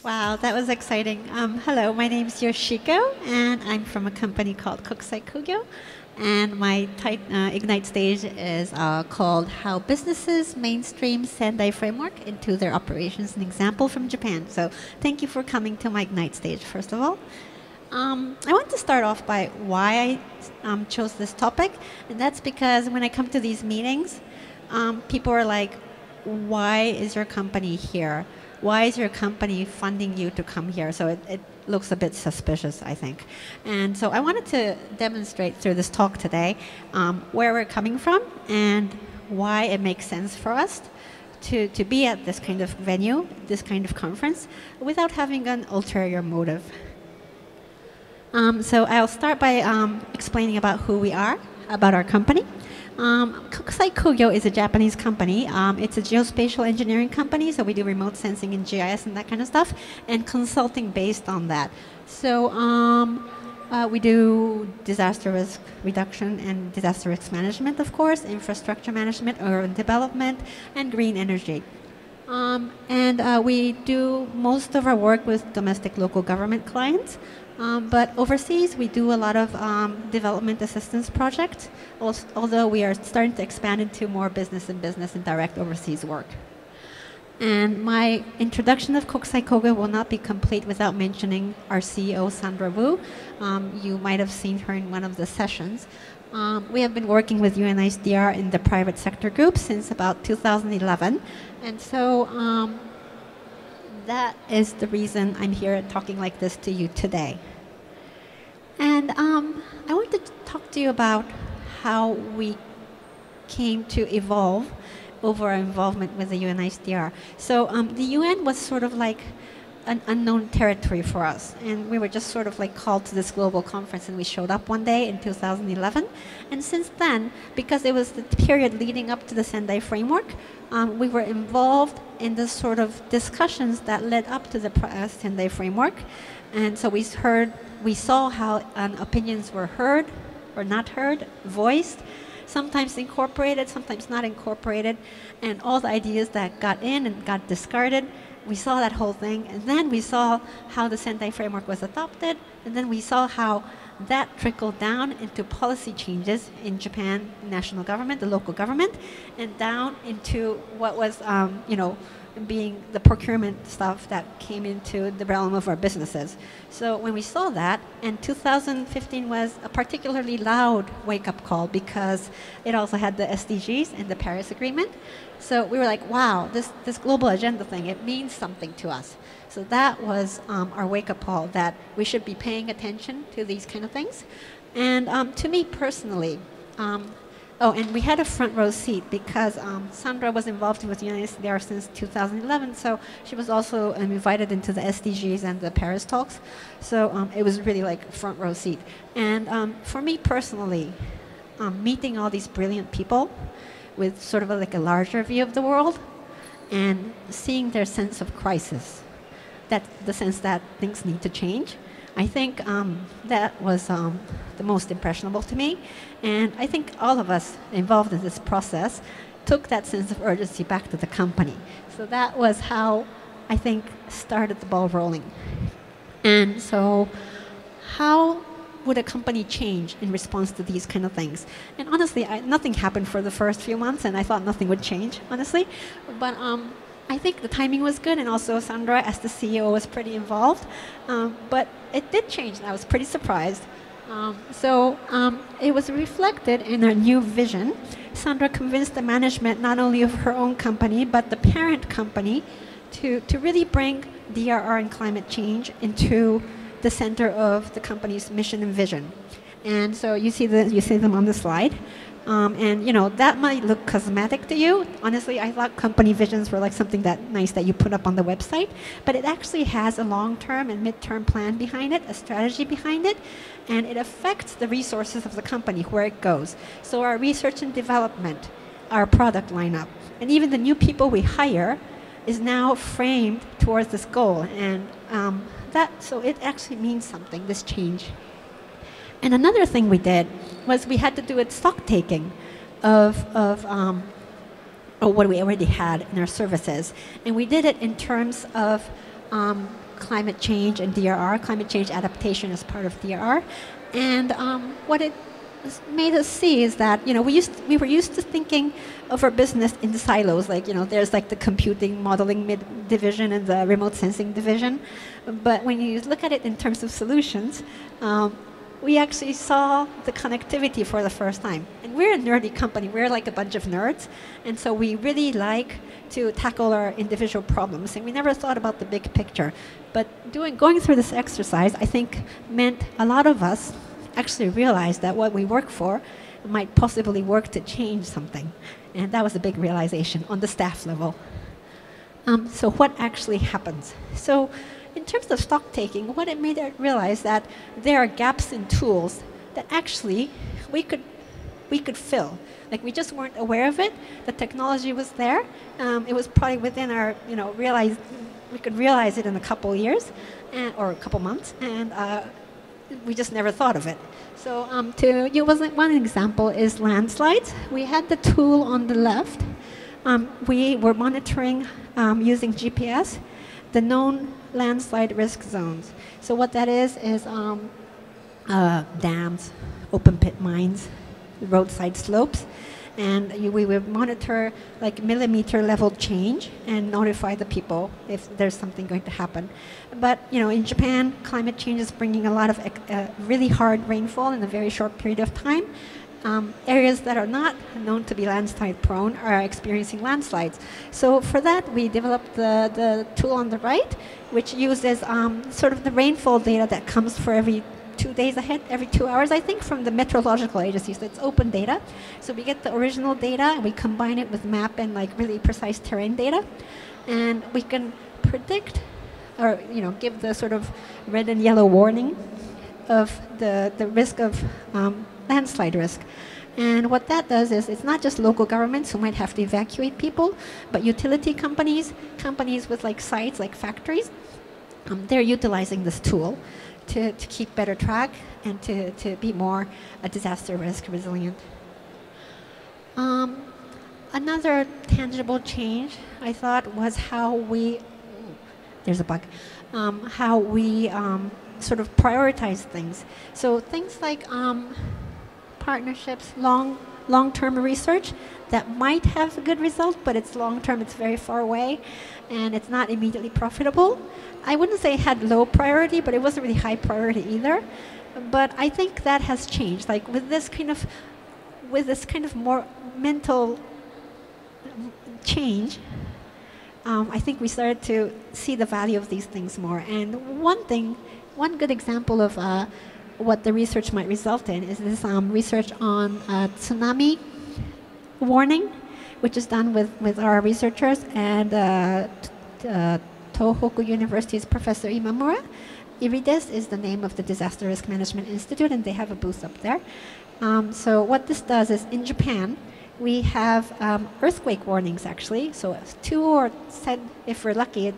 Wow, that was exciting. Hello, my name is Yoshiko, and I'm from a company called KOKUSAI KOGYO. And my Ignite stage is called How Businesses Mainstream Sendai Framework into Their Operations, an example from Japan. So thank you for coming to my Ignite stage, first of all. I want to start off by why I chose this topic, and that's because when I come to these meetings, people are like, why is your company here? Why is your company funding you to come here? So it looks a bit suspicious, I think. And so I wanted to demonstrate through this talk today where we're coming from and why it makes sense for us to be at this kind of venue, this kind of conference, without having an ulterior motive. So I'll start by explaining about who we are, about our company. KOKUSAI KOGYO is a Japanese company. It's a geospatial engineering company, so we do remote sensing and GIS and that kind of stuff, and consulting based on that. So we do disaster risk reduction and disaster risk management, of course, infrastructure management, urban development, and green energy. We do most of our work with domestic local government clients. But overseas, we do a lot of development assistance projects, although we are starting to expand into more business and direct overseas work. And my introduction of KOKUSAI KOGYO will not be complete without mentioning our CEO, Sandra Wu. You might have seen her in one of the sessions. We have been working with UNISDR in the private sector group since about 2011. And so that is the reason I'm here talking like this to you today. And I want to talk to you about how we came to evolve over our involvement with the UNISDR. So the UN was sort of like an unknown territory for us, and we were just sort of like called to this global conference, and we showed up one day in 2011. And since then, because it was the period leading up to the Sendai framework, we were involved in the sort of discussions that led up to the Sendai framework. And so we saw how opinions were heard or not heard, voiced, sometimes incorporated, sometimes not incorporated, and all the ideas that got in and got discarded. We saw that whole thing, and then we saw how the Sendai framework was adopted, and then we saw how that trickled down into policy changes in Japan, national government, the local government, and down into what was, being the procurement stuff that came into the realm of our businesses. So when we saw that, and 2015 was a particularly loud wake-up call because it also had the SDGs and the Paris Agreement. So we were like, wow, this global agenda thing, it means something to us. So that was our wake-up call, that we should be paying attention to these kind of things. And to me personally, and we had a front row seat because Sandra was involved with UNISDR since 2011, so she was also invited into the SDGs and the Paris talks. So it was really like front row seat. And for me personally, meeting all these brilliant people with sort of like a larger view of the world and seeing their sense of crisis, that the sense that things need to change, I think that was the most impressionable to me. And I think all of us involved in this process took that sense of urgency back to the company. So that was how I think started the ball rolling. And so how would a company change in response to these kind of things? And honestly, nothing happened for the first few months, and I thought nothing would change, honestly. But I think the timing was good, and also Sandra, as the CEO, was pretty involved. But it did change, and I was pretty surprised. It was reflected in our new vision. Sandra convinced the management not only of her own company, but the parent company to really bring DRR and climate change into the center of the company's mission and vision. And so you see them on the slide. That might look cosmetic to you. Honestly, I thought company visions were like something that nice that you put up on the website, but it actually has a long-term and mid-term plan behind it, a strategy behind it, and it affects the resources of the company, where it goes. So our research and development, our product lineup, and even the new people we hire is now framed towards this goal. And so it actually means something, this change. And another thing we did was we had to do a stock taking of what we already had in our services. And we did it in terms of climate change and DRR, climate change adaptation as part of DRR. And what it made us see is that, you know, we were used to thinking of our business in the silos, like, you know, there's like the computing modeling division and the remote sensing division. But when you look at it in terms of solutions, we actually saw the connectivity for the first time. And we're a nerdy company. We're like a bunch of nerds. And so we really like to tackle our individual problems. And we never thought about the big picture. But going through this exercise, I think, meant a lot of us actually realized that what we work for might possibly work to change something. And that was a big realization on the staff level. So what actually happens? So in terms of stock taking, what it made us realize that there are gaps in tools that actually we could fill. Like, we just weren't aware of it. The technology was there. It was probably within our, you know, we could realize it in a couple years or a couple months, and we just never thought of it. So one example is landslides. We had the tool on the left. We were monitoring using GPS the known landslide risk zones. So what that is dams, open pit mines, roadside slopes, and we would monitor like millimeter level change and notify the people if there's something going to happen. But, you know, in Japan, climate change is bringing a lot of really hard rainfall in a very short period of time. Areas that are not known to be landslide prone are experiencing landslides. So for that, we developed the tool on the right, which uses sort of the rainfall data that comes for every 2 days ahead, every 2 hours, I think, from the meteorological agency. So it's open data. So we get the original data, and we combine it with map and like really precise terrain data, and we can predict, or, you know, give the sort of red and yellow warning of the risk of landslide risk. And what that does is, it's not just local governments who might have to evacuate people, but utility companies with like sites, like factories, they're utilizing this tool to keep better track and to be more disaster risk resilient. Another tangible change, I thought, was how we, there's a bug, how we sort of prioritize things. So things like partnerships, long-term research that might have a good result, but it's long-term, it's very far away, and it's not immediately profitable. I wouldn't say it had low priority, but it wasn't really high priority either. But I think that has changed. Like with this kind of more mental change, I think we started to see the value of these things more. And one good example of what the research might result in is this research on tsunami warning, which is done with our researchers and Tohoku University's Professor Imamura. IRIDES is the name of the Disaster Risk Management Institute, and they have a booth up there. So what this does is, in Japan, we have earthquake warnings, actually. So 2 or said, if we're lucky,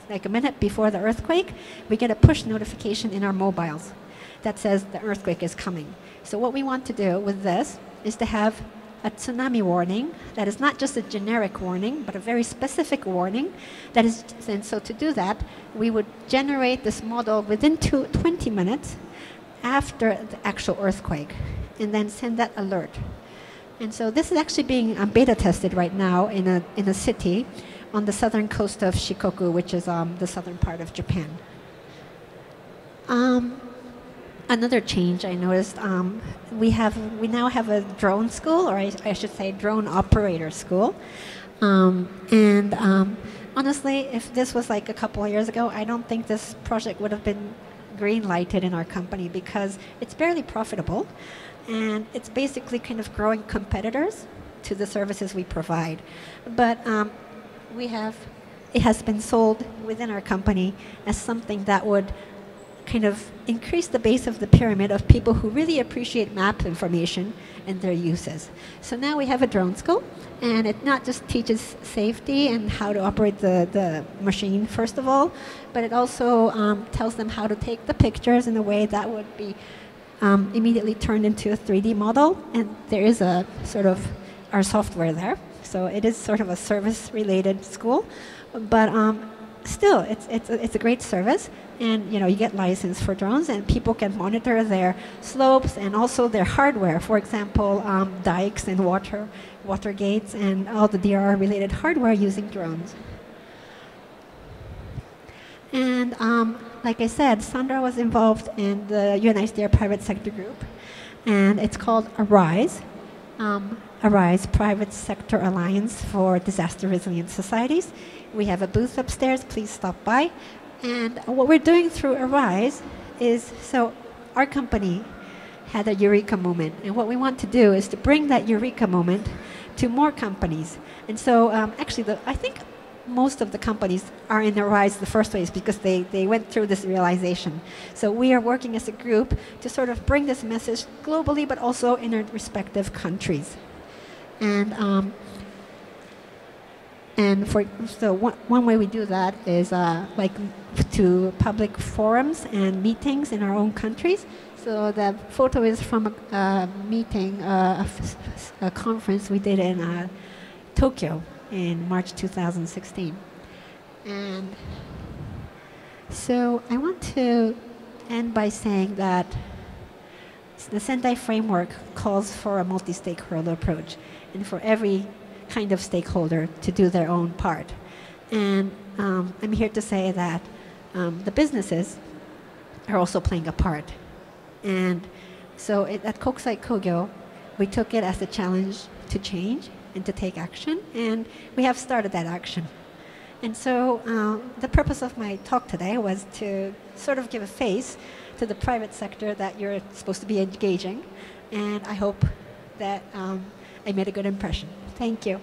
like a minute before the earthquake, we get a push notification in our mobiles that says the earthquake is coming. So what we want to do with this is to have a tsunami warning that is not just a generic warning, but a very specific warning. And so to do that, we would generate this model within 20 minutes after the actual earthquake, and then send that alert. And so this is actually being beta tested right now in a city on the southern coast of Shikoku, which is the southern part of Japan. Another change I noticed, we now have a drone school, or I should say drone operator school. Honestly, if this was like a couple of years ago, I don't think this project would have been green-lighted in our company, because it's barely profitable, and it's basically kind of growing competitors to the services we provide. But it has been sold within our company as something that would kind of increase the base of the pyramid of people who really appreciate map information and their uses. So now we have a drone school, and it not just teaches safety and how to operate the machine, first of all, but it also tells them how to take the pictures in a way that would be immediately turned into a 3D model. And there is a sort of our software there. So it is sort of a service-related school. But still, it's a great service, and you get license for drones, and people can monitor their slopes and also their hardware. For example, dikes and water gates and all the DRR-related hardware using drones. And like I said, Sandra was involved in the UNISDR private sector group, and it's called ARISE. ARISE, Private Sector Alliance for Disaster Resilient Societies. We have a booth upstairs, please stop by. And what we're doing through ARISE is, so our company had a Eureka moment, and what we want to do is to bring that Eureka moment to more companies. And so actually, I think most of the companies are in ARISE in the first place because they went through this realization. So we are working as a group to sort of bring this message globally, but also in our respective countries. And so one way we do that is like to public forums and meetings in our own countries. So the photo is from a meeting, a conference we did in Tokyo in March 2016. And so I want to end by saying that the Sendai framework calls for a multi-stakeholder approach, and for every kind of stakeholder to do their own part. And I'm here to say that the businesses are also playing a part. And so at KOKUSAI KOGYO, we took it as a challenge to change and to take action, and we have started that action. And so the purpose of my talk today was to sort of give a face to the private sector that you're supposed to be engaging, and I hope that I made a good impression. Thank you.